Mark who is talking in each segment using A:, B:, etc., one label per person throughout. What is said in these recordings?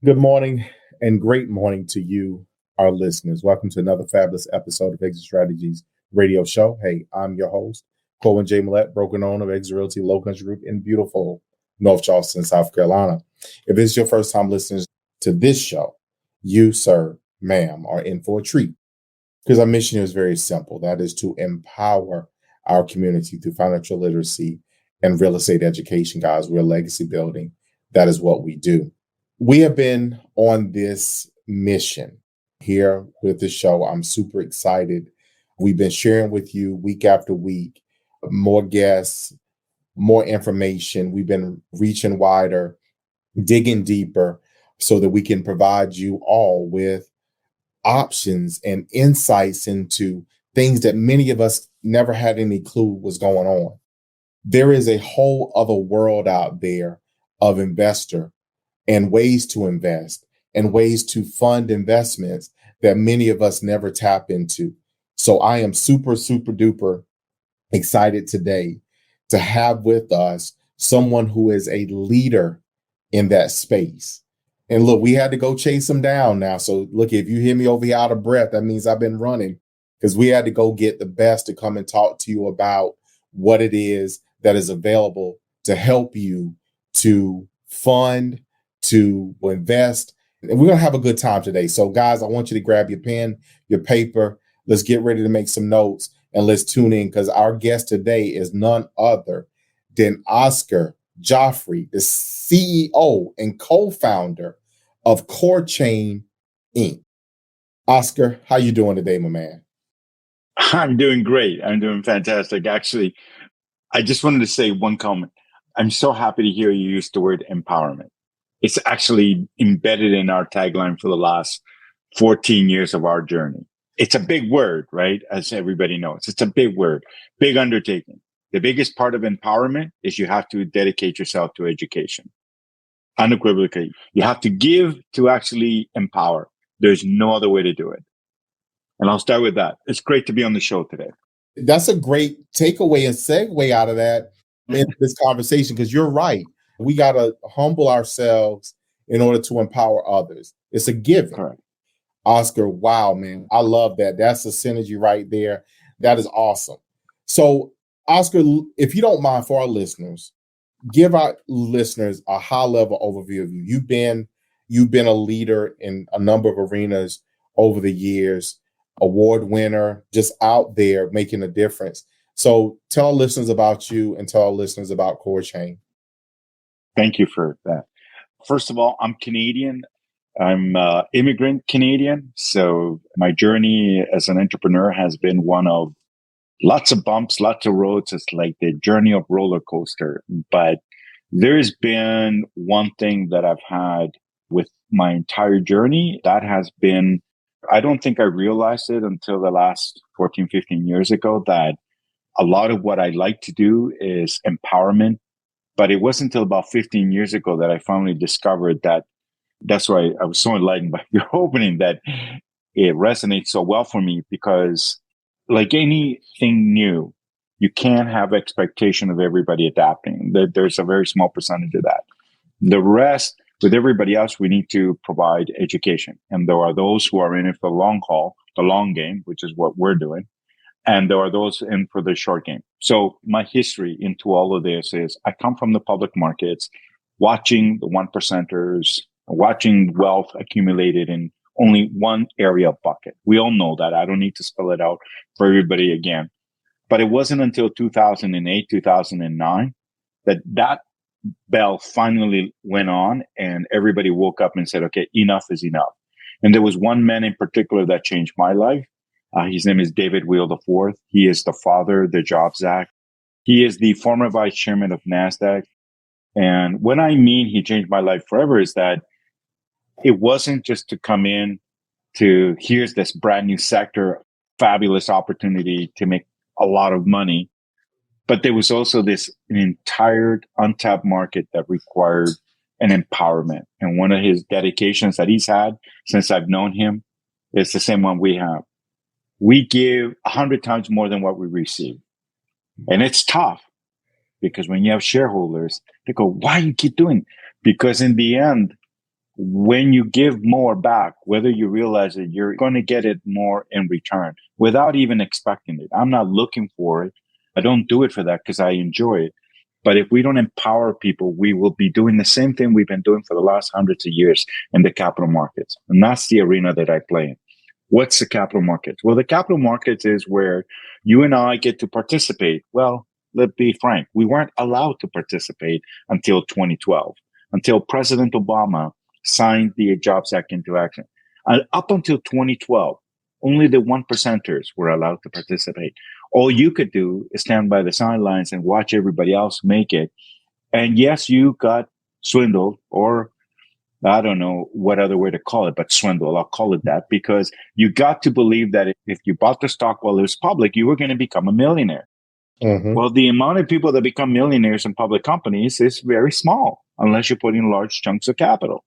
A: Good morning and great morning to you, our listeners. Welcome to another fabulous episode of Exit Strategies Radio Show. Hey, I'm your host, Cohen J. Millett, broker and owner of Exit Realty Low Country Group in beautiful North Charleston, South Carolina. If it's your first time listening to this show, you, sir, ma'am, are in for a treat because our mission is very simple. That is to empower our community through financial literacy and real estate education, guys. We're legacy building. That is what we do. We have been on this mission here with the show. I'm super excited. We've been sharing with you week after week, more guests, more information. We've been reaching wider, digging deeper so that we can provide you all with options and insights into things that many of us never had any clue was going on. There is a whole other world out there of investor and ways to invest and ways to fund investments that many of us never tap into. So I am super, super duper excited today to have with us someone who is a leader in that space. And look, we had to go chase him down now. So look, if you hear me over here out of breath, that means I've been running because we had to go get the best to come and talk to you about what it is that is available to help you to fund, to invest. And we're going to have a good time today. So guys, I want you to grab your pen, your paper. Let's get ready to make some notes and let's tune in because our guest today is none other than Oscar Jofre, the CEO and co-founder of KoreChain Inc. Oscar, how you doing today, my man?
B: I'm doing great. I'm doing fantastic. Actually, I just wanted to say one comment. I'm so happy to hear you use the word empowerment. It's actually embedded in our tagline for the last 14 years of our journey. It's a big word, right? As everybody knows, it's a big word, big undertaking. The biggest part of empowerment is you have to dedicate yourself to education. Unequivocally, you have to give to actually empower. There's no other way to do it. And I'll start with that. It's great to be on the show today.
A: That's a great takeaway and segue out of that in this conversation, because you're right. We got to humble ourselves in order to empower others. It's a given.
B: Correct.
A: Oscar, wow, man. I love that. That's a synergy right there. That is awesome. So, Oscar, if you don't mind, for our listeners, give our listeners a high-level overview of you. You've been a leader in a number of arenas over the years, award winner, just out there making a difference. So tell our listeners about you and tell our listeners about KoreChain.
B: Thank you for that. First of all, I'm Canadian. I'm immigrant Canadian. So my journey as an entrepreneur has been one of lots of bumps, lots of roads. It's like the journey of roller coaster. But there's been one thing that I've had with my entire journey that has been, I don't think I realized it until the last 14, 15 years ago, that a lot of what I like to do is empowerment. But it wasn't until about 15 years ago that I finally discovered that. That's why I was so enlightened by your opening, that it resonates so well for me, because like anything new, you can't have expectation of everybody adapting. There's a very small percentage of that. The rest, with everybody else, we need to provide education. And there are those who are in it for the long haul, the long game, which is what we're doing. And there are those in for the short game. So my history into all of this is I come from the public markets, watching the one percenters, watching wealth accumulated in only one area of bucket. We all know that. I don't need to spell it out for everybody again. But it wasn't until 2008, 2009 that bell finally went on and everybody woke up and said, okay, enough is enough. And there was one man in particular that changed my life. His name is David Wheel IV. He is the father of the Jobs Act. He is the former vice chairman of NASDAQ. And when I mean he changed my life forever, is that it wasn't just to come in to, here's this brand new sector, fabulous opportunity to make a lot of money. But there was also an entire untapped market that required an empowerment. And one of his dedications that he's had since I've known him is the same one we have. We give 100 times more than what we receive. And it's tough because when you have shareholders, they go, why you keep doing? Because in the end, when you give more back, whether you realize that you're going to get it more in return without even expecting it. I'm not looking for it. I don't do it for that because I enjoy it. But if we don't empower people, we will be doing the same thing we've been doing for the last hundreds of years in the capital markets. And that's the arena that I play in. What's the capital markets? Well, the capital markets is where you and I get to participate. Well, let's be frank, we weren't allowed to participate until 2012, until President Obama signed the Jobs Act into action. And up until 2012, only the one percenters were allowed to participate. All you could do is stand by the sidelines and watch everybody else make it. And yes, you got swindled, or I don't know what other way to call it, but swindle. I'll call it that, because you got to believe that if you bought the stock while it was public, you were going to become a millionaire. Mm-hmm. Well, the amount of people that become millionaires in public companies is very small, unless you put in large chunks of capital.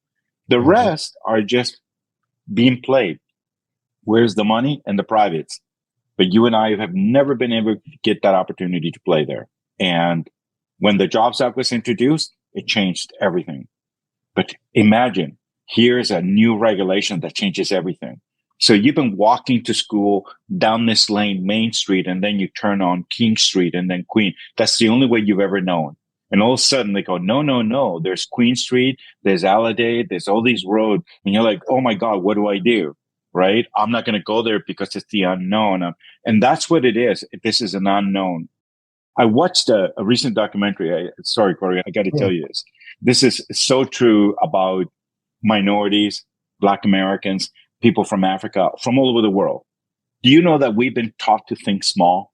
B: The rest are just being played. Where's the money? And the privates. But you and I have never been able to get that opportunity to play there. And when the Jobs Act was introduced, it changed everything. But imagine, here's a new regulation that changes everything. So you've been walking to school down this lane, Main Street, and then you turn on King Street and then Queen. That's the only way you've ever known. And all of a sudden they go, no. There's Queen Street, there's Allday, there's all these roads. And you're like, oh my God, what do I do? Right? I'm not going to go there because it's the unknown. And that's what it is. This is an unknown. I watched a recent documentary. Sorry, Corey, I got to tell you this. This is so true about minorities, Black Americans, people from Africa, from all over the world. Do you know that we've been taught to think small?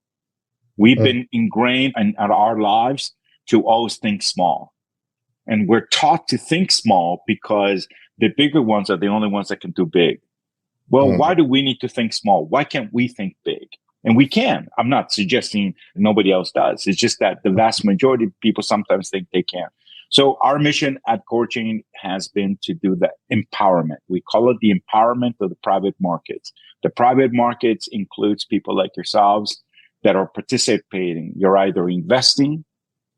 B: We've been ingrained in our lives to always think small. And we're taught to think small because the bigger ones are the only ones that can do big. Well, why do we need to think small? Why can't we think big? And we can. I'm not suggesting nobody else does. It's just that the vast majority of people sometimes think they can. So our mission at KoreChain has been to do the empowerment. We call it the empowerment of the private markets. The private markets includes people like yourselves that are participating. You're either investing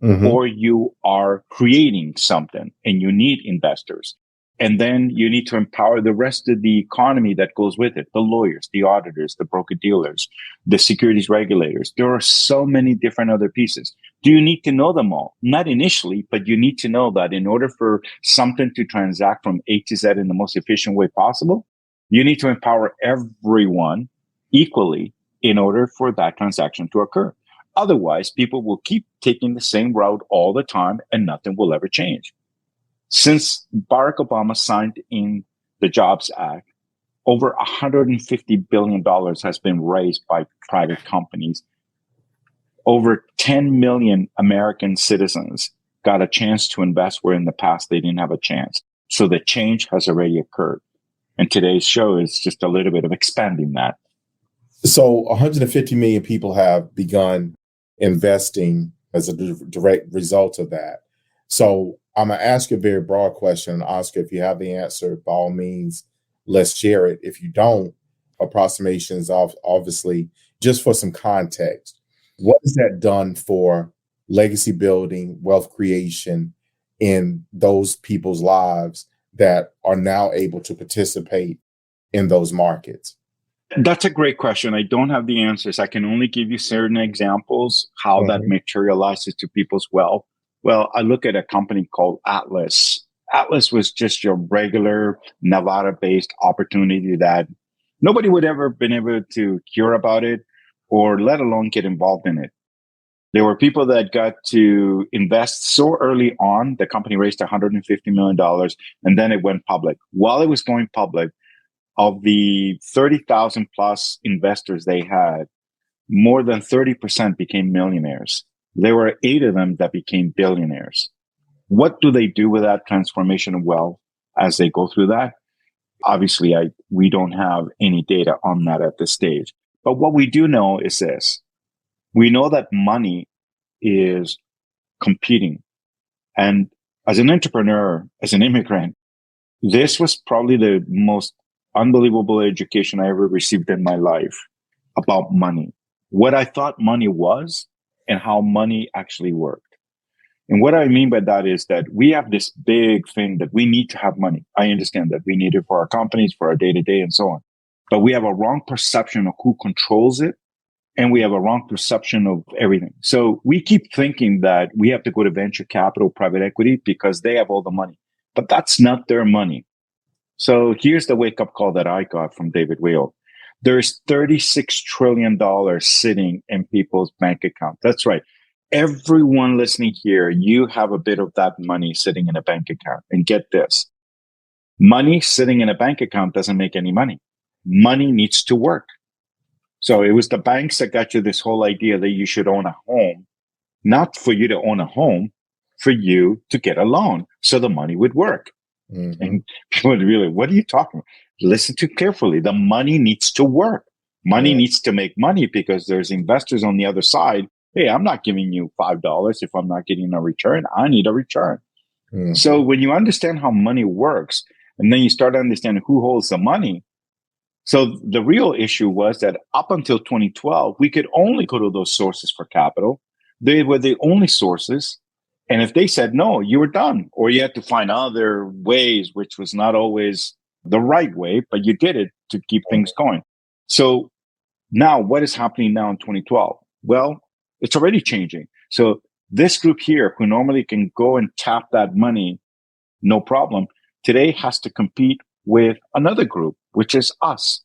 B: or you are creating something and you need investors. And then you need to empower the rest of the economy that goes with it. The lawyers, the auditors, the broker dealers, the securities regulators. There are so many different other pieces. Do you need to know them all? Not initially, but you need to know that in order for something to transact from A to Z in the most efficient way possible, you need to empower everyone equally in order for that transaction to occur. Otherwise, people will keep taking the same route all the time and nothing will ever change. Since Barack Obama signed in the Jobs Act, over $150 billion has been raised by private companies. Over 10 million American citizens got a chance to invest where in the past they didn't have a chance. So the change has already occurred. And today's show is just a little bit of expanding that.
A: So 150 million people have begun investing as a direct result of that. So I'm going to ask you a very broad question. Oscar, if you have the answer, by all means, let's share it. If you don't, approximations of obviously, just for some context, what has that done for legacy building, wealth creation in those people's lives that are now able to participate in those markets?
B: That's a great question. I don't have the answers. I can only give you certain examples, how that materializes to people's wealth. Well, I look at a company called Atlas. Atlas was just your regular Nevada-based opportunity that nobody would ever been able to hear about it or let alone get involved in it. There were people that got to invest so early on. The company raised $150 million and then it went public. While it was going public, of the 30,000 plus investors they had, more than 30% became millionaires. There were 8 of them that became billionaires. What do they do with that transformation of wealth as they go through that? Obviously, we don't have any data on that at this stage. But what we do know is this. We know that money is competing. And as an entrepreneur, as an immigrant, this was probably the most unbelievable education I ever received in my life about money, what I thought money was and how money actually worked. And what I mean by that is that we have this big thing that we need to have money. I understand that we need it for our companies, for our day to day and so on. But we have a wrong perception of who controls it. And we have a wrong perception of everything. So we keep thinking that we have to go to venture capital, private equity, because they have all the money. But that's not their money. So here's the wake up call that I got from David Weil. There's $36 trillion sitting in people's bank accounts. That's right. Everyone listening here, you have a bit of that money sitting in a bank account. And get this, money sitting in a bank account doesn't make any money. Money needs to work. So it was the banks that got you this whole idea that you should own a home, not for you to own a home, for you to get a loan so the money would work. Mm-hmm. And people would really, what are you talking about? Listen to carefully. The money needs to work. Money needs to make money because there's investors on the other side. Hey, I'm not giving you $5 if I'm not getting a return. I need a return. Mm-hmm. So when you understand how money works, and then you start understanding who holds the money. So the real issue was that up until 2012, we could only go to those sources for capital. They were the only sources. And if they said no, you were done. Or you had to find other ways, which was not always the right way, but you did it to keep things going. So now what is happening now in 2012? Well, it's already changing. So this group here, who normally can go and tap that money, no problem, today has to compete with another group, which is us.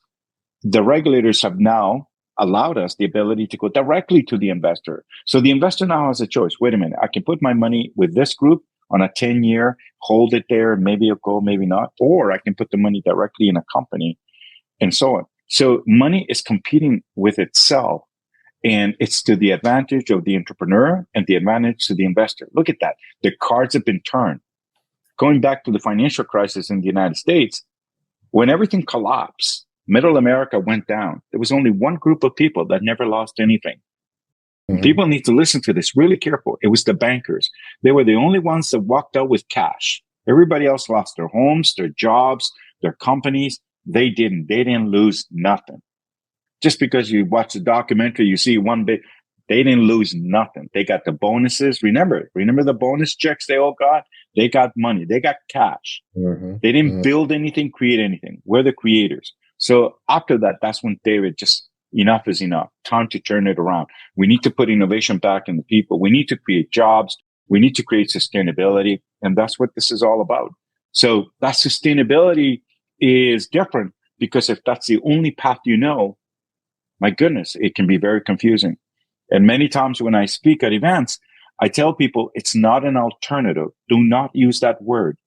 B: The regulators have now allowed us the ability to go directly to the investor. So the investor now has a choice. Wait a minute, I can put my money with this group on a 10-year, hold it there, maybe it'll go, maybe not, or I can put the money directly in a company and so on. So money is competing with itself, and it's to the advantage of the entrepreneur and the advantage to the investor. Look at that. The cards have been turned. Going back to the financial crisis in the United States, when everything collapsed, Middle America went down. There was only one group of people that never lost anything. Mm-hmm. People need to listen to this really careful. It was the bankers. They were the only ones that walked out with cash. Everybody else lost their homes, their jobs, their companies. They didn't. They didn't lose nothing. Just because you watch the documentary, you see one big, they didn't lose nothing. They got the bonuses. Remember the bonus checks they all got? They got money. They got cash. Mm-hmm. They didn't build anything, create anything. We're the creators. So after that, that's when David just, enough is enough. Time to turn it around. We need to put innovation back in the people. We need to create jobs. We need to create sustainability. And that's what this is all about. So that sustainability is different because if that's the only path you know, my goodness, it can be very confusing. And many times when I speak at events, I tell people it's not an alternative. Do not use that word.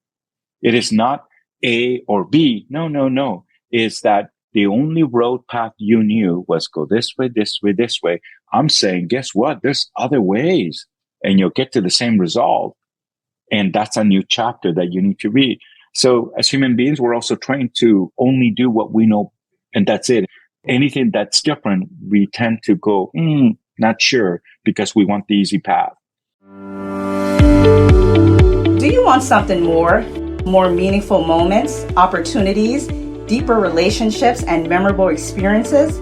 B: It is not A or B. No. Is that the only road path you knew was go this way, this way, this way. I'm saying, guess what? There's other ways and you'll get to the same result. And that's a new chapter that you need to read. So as human beings, we're also trained to only do what we know. And that's it. Anything that's different, we tend to go, not sure, because we want the easy path.
C: Do you want something more? More meaningful moments, opportunities, deeper relationships, and memorable experiences?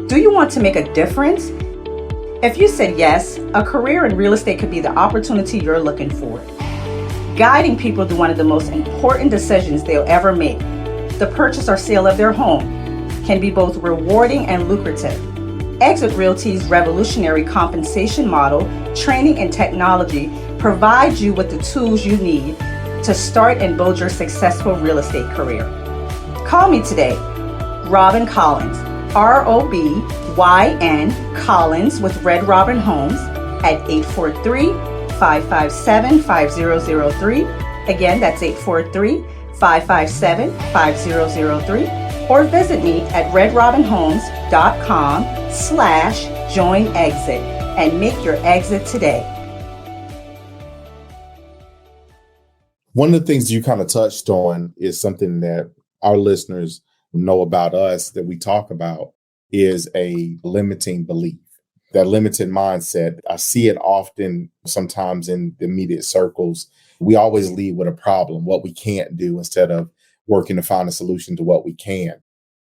C: Do you want to make a difference? If you said yes, a career in real estate could be the opportunity you're looking for. Guiding people to one of the most important decisions they'll ever make, the purchase or sale of their home, can be both rewarding and lucrative. Exit Realty's revolutionary compensation model, training, and technology provides you with the tools you need to start and build your successful real estate career. Call me today, Robin Collins, ROBYN Collins with Red Robin Homes at 843-557-5003. Again, that's 843-557-5003. Or visit me at redrobinhomes.com/join-exit and make your exit today.
A: One of the things you kind of touched on is something that our listeners know about us that we talk about is a limiting belief. That limited mindset, I see it often sometimes in the immediate circles. We always lead with a problem, what we can't do, instead of working to find a solution to what we can.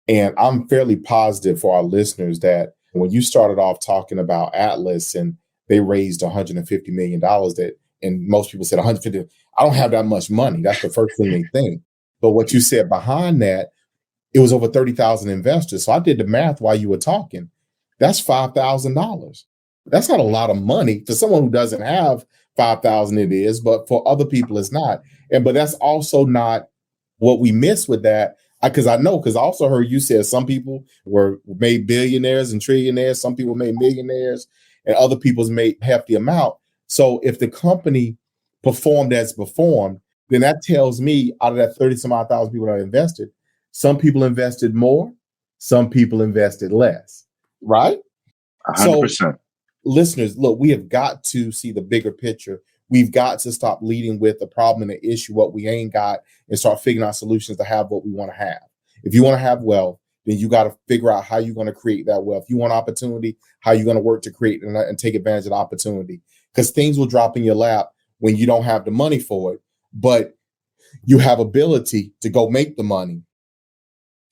A: And I'm fairly positive for our listeners that when you started off talking about Atlas and they raised $150 million, that And most people said 150. I don't have that much money. That's the first thing they think. But what you said behind that, it was over 30,000 investors. So I did the math while you were talking. That's $5,000. That's not a lot of money for someone who doesn't have 5,000. It is, but for other people, it's not. But that's also not what we miss with that. Because I also heard you said some people were made billionaires and trillionaires. Some people made millionaires, and other people's made hefty amount. So if the company performed as performed, then that tells me out of that 30 some odd thousand people that invested, some people invested more, some people invested less, right?
B: 100%.
A: So listeners, look, we have got to see the bigger picture. We've got to stop leading with the problem and the issue, what we ain't got, and start figuring out solutions to have what we want to have. If you want to have wealth, then you got to figure out how you're going to create that wealth. You want opportunity, how you're going to work to create and take advantage of the opportunity. Because things will drop in your lap when you don't have the money for it, but you have ability to go make the money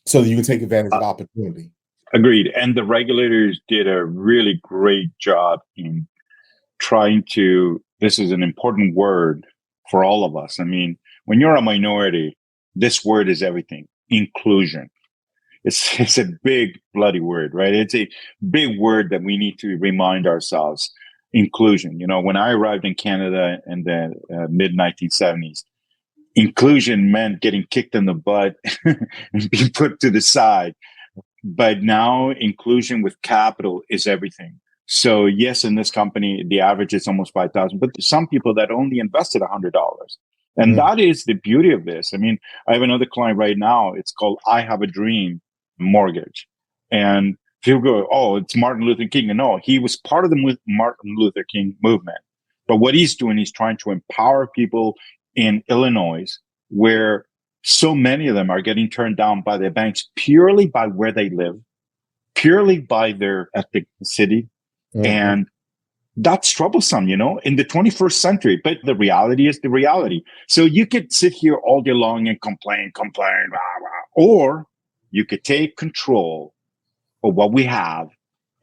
A: so that you can take advantage of the opportunity.
B: Agreed. And the regulators did a really great job in trying to, this is an important word for all of us. I mean, when you're a minority, this word is everything. Inclusion. It's a big bloody word, right? It's a big word that we need to remind ourselves. Inclusion. You know, when I arrived in Canada in the mid 1970s, inclusion meant getting kicked in the butt and being put to the side. But now inclusion with capital is everything. So yes, in this company, the average is almost 5,000, but there's some people that only invested $100. And that is the beauty of this. I mean, I have another client right now. It's called I Have a Dream Mortgage. And people go, oh, it's Martin Luther King. And no, he was part of the Martin Luther King movement. But what he's doing, he's trying to empower people in Illinois, where so many of them are getting turned down by their banks purely by where they live, purely by their ethnicity. And that's troublesome, you know, in the 21st century. But the reality is the reality. So you could sit here all day long and complain, blah, blah, or you could take control of what we have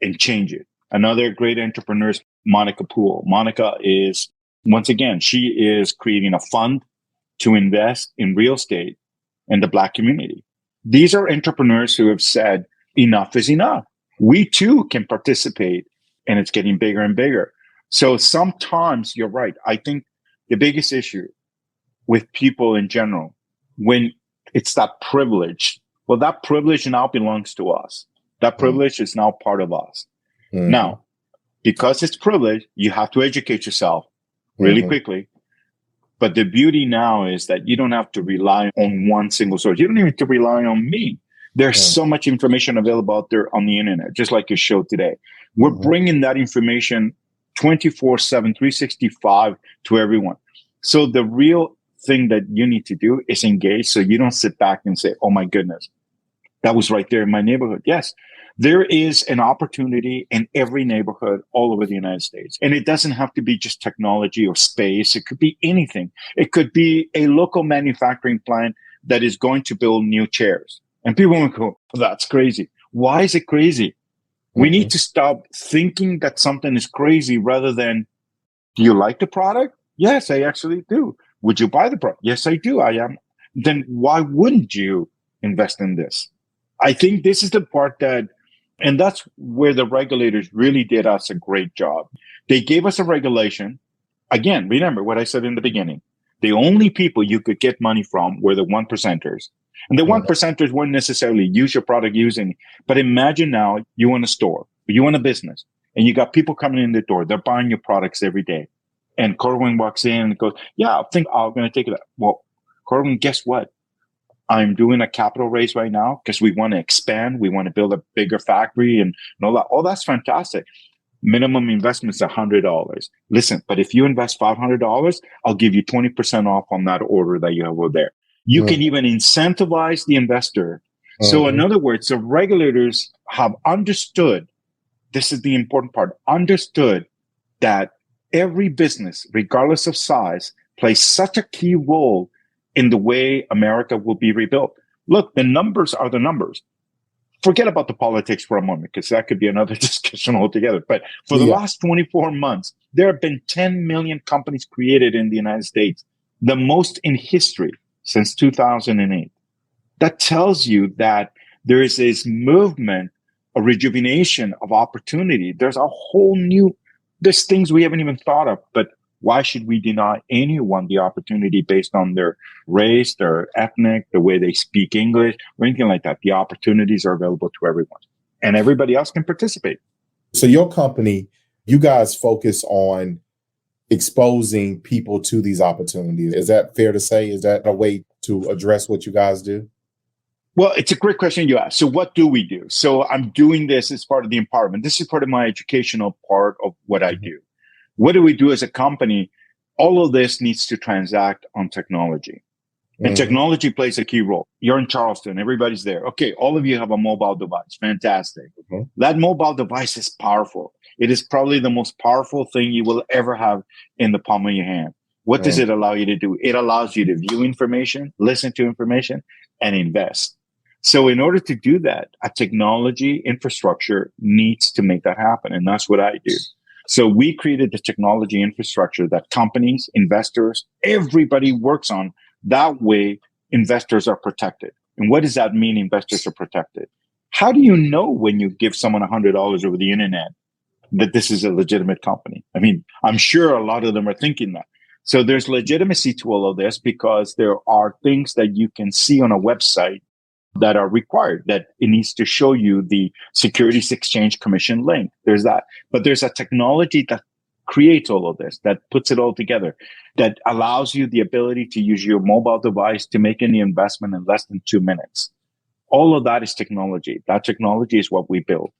B: and change it. Another great entrepreneur is Monica Poole. Monica is, once again, she is creating a fund to invest in real estate in the Black community. These are entrepreneurs who have said, enough is enough. We too can participate, and it's getting bigger and bigger. So sometimes you're right. I think the biggest issue with people in general, when it's that privilege, well, that privilege now belongs to us. That privilege is now part of us. Now, because it's privilege, you have to educate yourself really quickly. But the beauty now is that you don't have to rely on one single source. You don't even have to rely on me. There's so much information available out there on the internet, just like your show today. We're bringing that information 24/7, 365 to everyone. So the real thing that you need to do is engage, so you don't sit back and say, oh my goodness, that was right there in my neighborhood. Yes, there is an opportunity in every neighborhood all over the United States. And it doesn't have to be just technology or space. It could be anything. It could be a local manufacturing plant that is going to build new chairs. And people will go, that's crazy. Why is it crazy? We need to stop thinking that something is crazy rather than, do you like the product? Yes, I actually do. Would you buy the product? Yes, I do. I am. Then why wouldn't you invest in this? I think this is the part that, and that's where the regulators really did us a great job. They gave us a regulation. Again, remember what I said in the beginning. The only people you could get money from were the 1%ers. And the 1%ers weren't necessarily use your product using. But imagine now you own a store, you own a business, and you got people coming in the door. They're buying your products every day. And Corwin walks in and goes, yeah, I think I'm going to take it. Well, Corwin, guess what? I'm doing a capital raise right now because we want to expand. We want to build a bigger factory and all that. Oh, that's fantastic. Minimum investment is $100. Listen, but if you invest $500, I'll give you 20% off on that order that you have over there. You can even incentivize the investor. So in other words, the regulators have understood, this is the important part, understood that every business, regardless of size, plays such a key role in the way America will be rebuilt. Look, the numbers are the numbers. Forget about the politics for a moment, because that could be another discussion altogether. But for the last 24 months, There have been 10 million companies created in the United States, the most in history since 2008. That tells you that there is this movement, a rejuvenation of opportunity. There's things we haven't even thought of, but why should we deny anyone the opportunity based on their race, their ethnic, the way they speak English, or anything like that? The opportunities are available to everyone, and everybody else can participate.
A: So your company, you guys focus on exposing people to these opportunities. Is that fair to say? Is that a way to address what you guys do?
B: Well, it's a great question you asked. So what do we do? So I'm doing this as part of the empowerment. This is part of my educational part of what I do. What do we do as a company? All of this needs to transact on technology. And technology plays a key role. You're in Charleston. Everybody's there. Okay, all of you have a mobile device. Fantastic. That mobile device is powerful. It is probably the most powerful thing you will ever have in the palm of your hand. What does it allow you to do? It allows you to view information, listen to information, and invest. So in order to do that, a technology infrastructure needs to make that happen. And that's what I do. So we created the technology infrastructure that companies, investors, everybody works on. That way, investors are protected. And what does that mean, investors are protected? How do you know when you give someone $100 over the internet that this is a legitimate company? I mean, I'm sure a lot of them are thinking that. So there's legitimacy to all of this because there are things that you can see on a website that are required, that it needs to show you the Securities Exchange Commission link. There's that. But there's a technology that creates all of this, that puts it all together, that allows you the ability to use your mobile device to make any investment in less than 2 minutes. All of that is technology. That technology is what we build.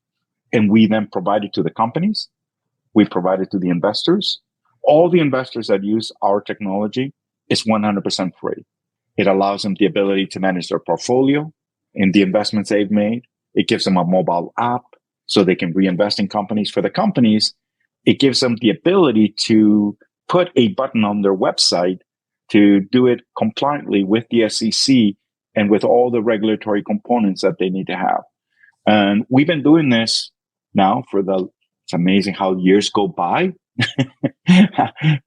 B: And we then provide it to the companies. We provide it to the investors. All the investors that use our technology is 100% free. It allows them the ability to manage their portfolio and the investments they've made. It gives them a mobile app so they can reinvest in companies. For the companies, it gives them the ability to put a button on their website to do it compliantly with the SEC and with all the regulatory components that they need to have. And we've been doing this now it's amazing how years go by,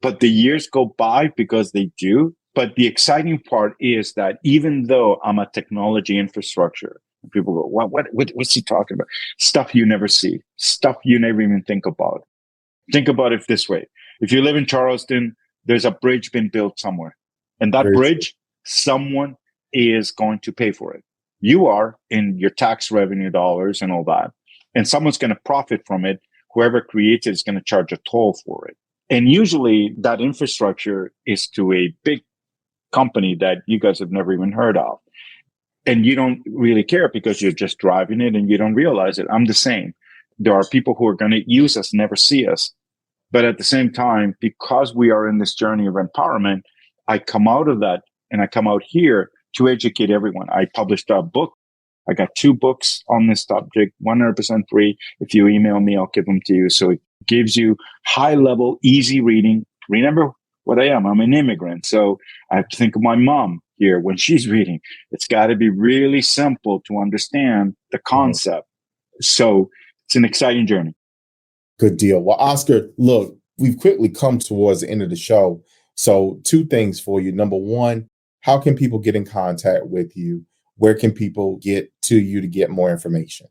B: but the years go by because they do. But the exciting part is that even though I'm a technology infrastructure, people go, what's he talking about? Stuff you never see, stuff you never even think about. Think about it this way. If you live in Charleston, there's a bridge been built somewhere. And that bridge, someone is going to pay for it. You are in your tax revenue dollars and all that. And someone's going to profit from it. Whoever creates it is going to charge a toll for it. And usually that infrastructure is to a big company that you guys have never even heard of. And you don't really care because you're just driving it and you don't realize it. I'm the same. There are people who are going to use us, never see us. But at the same time, because we are in this journey of empowerment, I come out of that and I come out here to educate everyone. I published a book. I got 2 books on this subject, 100% free. If you email me, I'll give them to you. So it gives you high level, easy reading. Remember what I am. I'm an immigrant. So I have to think of my mom here when she's reading. It's got to be really simple to understand the concept. So it's an exciting journey.
A: Good deal. Well, Oscar, look, we've quickly come towards the end of the show. So 2 things for you. Number 1, how can people get in contact with you? Where can people get to you to get more information?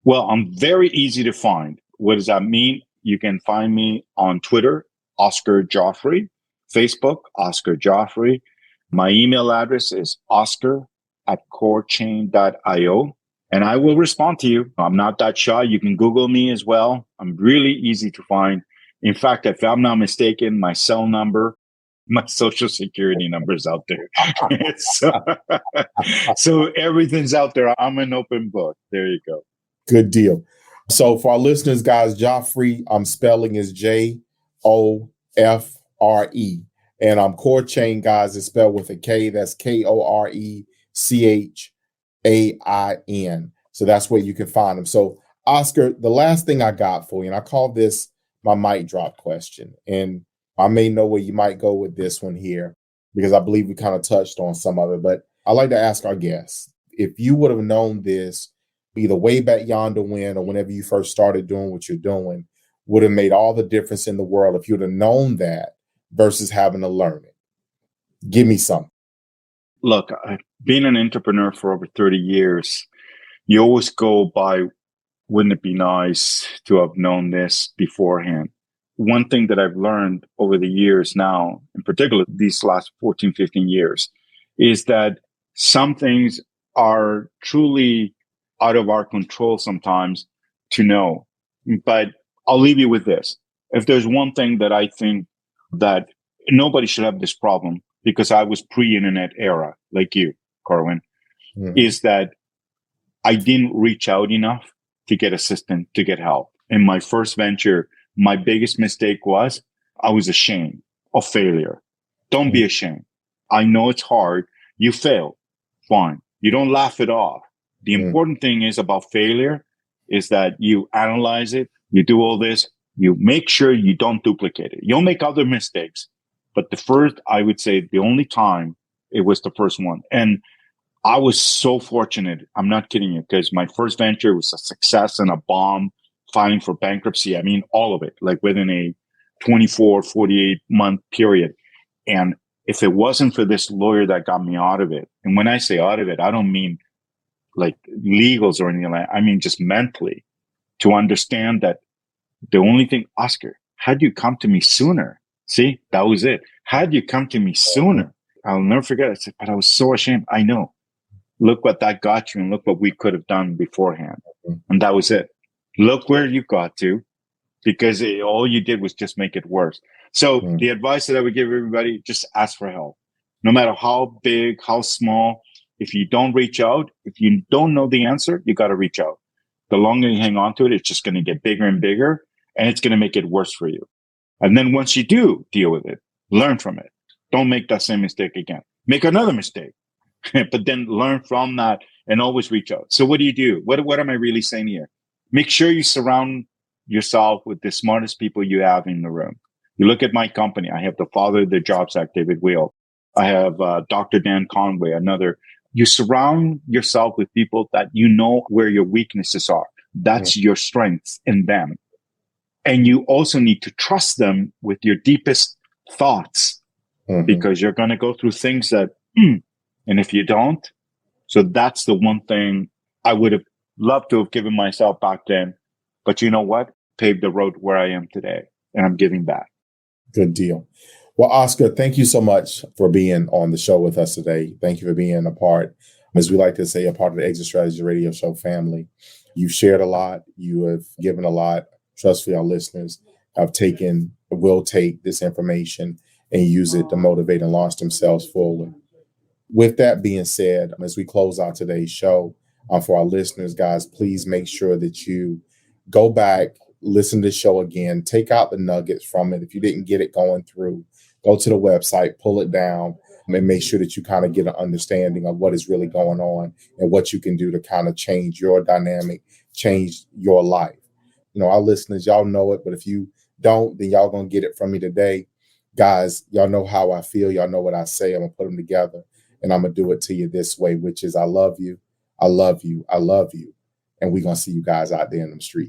B: Well, I'm very easy to find. What does that mean? You can find me on Twitter, Oscar Jofre, Facebook, Oscar Jofre. My email address is oscar@KoreChain.io. And I will respond to you. I'm not that shy. You can Google me as well. I'm really easy to find. In fact, if I'm not mistaken, my cell number, my social security number is out there. so everything's out there. I'm an open book. There you go.
A: Good deal. So for our listeners, guys, Jofre, spelling is Jofre. And KoreChain, guys, is spelled with a K. That's KoreChain. So that's where you can find them. So Oscar, the last thing I got for you, and I call this my mic drop question. And I may know where you might go with this one here, because I believe we kind of touched on some of it, but I like to ask our guests, if you would have known this either way back yonder when, or whenever you first started doing what you're doing, would have made all the difference in the world if you'd have known that versus having to learn it? Give me something.
B: Look, I've been an entrepreneur for over 30 years. You always go by, wouldn't it be nice to have known this beforehand? One thing that I've learned over the years now, in particular these last 14, 15 years, is that some things are truly out of our control sometimes to know. But I'll leave you with this. If there's one thing that I think that nobody should have this problem, because I was pre-internet era, like you, Corwin, is that I didn't reach out enough to get assistance, to get help. In my first venture, my biggest mistake was I was ashamed of failure. Don't be ashamed. I know it's hard. You fail. Fine. You don't laugh it off. The important thing is about failure is that you analyze it. You do all this. You make sure you don't duplicate it. You'll make other mistakes. But the first, I would say the only time, it was the first one. And I was so fortunate. I'm not kidding you, because my first venture was a success and a bomb, filing for bankruptcy. I mean, all of it, like within a 24, 48 month period. And if it wasn't for this lawyer that got me out of it, and when I say out of it, I don't mean like legals or anything like that. I mean, just mentally, to understand that the only thing, Oscar, had you come to me sooner? See, that was it. Had you come to me sooner? I'll never forget. I said, but I was so ashamed. I know. Look what that got you, and look what we could have done beforehand. And that was it. Look where you got to, because all you did was just make it worse. So the advice that I would give everybody, just ask for help. No matter how big, how small, if you don't reach out, if you don't know the answer, you got to reach out. The longer you hang on to it, it's just going to get bigger and bigger, and it's going to make it worse for you. And then once you do deal with it, learn from it. Don't make that same mistake again. Make another mistake, but then learn from that and always reach out. So what do? What am I really saying here? Make sure you surround yourself with the smartest people you have in the room. You look at my company. I have the father of the Jobs Act, David Weil. I have Dr. Dan Conway, another. You surround yourself with people that you know where your weaknesses are. That's your strengths in them. And you also need to trust them with your deepest thoughts, because you're going to go through things that, and if you don't, so that's the one thing I would have loved to have given myself back then. But you know what? Paved the road where I am today, and I'm giving back.
A: Good deal. Well, Oscar, thank you so much for being on the show with us today. Thank you for being a part, as we like to say, a part of the Exit Strategy Radio Show family. You've shared a lot. You have given a lot. Trust me, our listeners will take this information and use it to motivate and launch themselves forward. With that being said, as we close out today's show, for our listeners, guys, please make sure that you go back, listen to the show again, take out the nuggets from it. If you didn't get it going through, go to the website, pull it down, and make sure that you kind of get an understanding of what is really going on and what you can do to kind of change your dynamic, change your life. You know, our listeners, y'all know it, but if you don't, then y'all going to get it from me today. Guys, y'all know how I feel. Y'all know what I say. I'm going to put them together, and I'm going to do it to you this way, which is I love you. I love you. I love you. And we're going to see you guys out there in the street.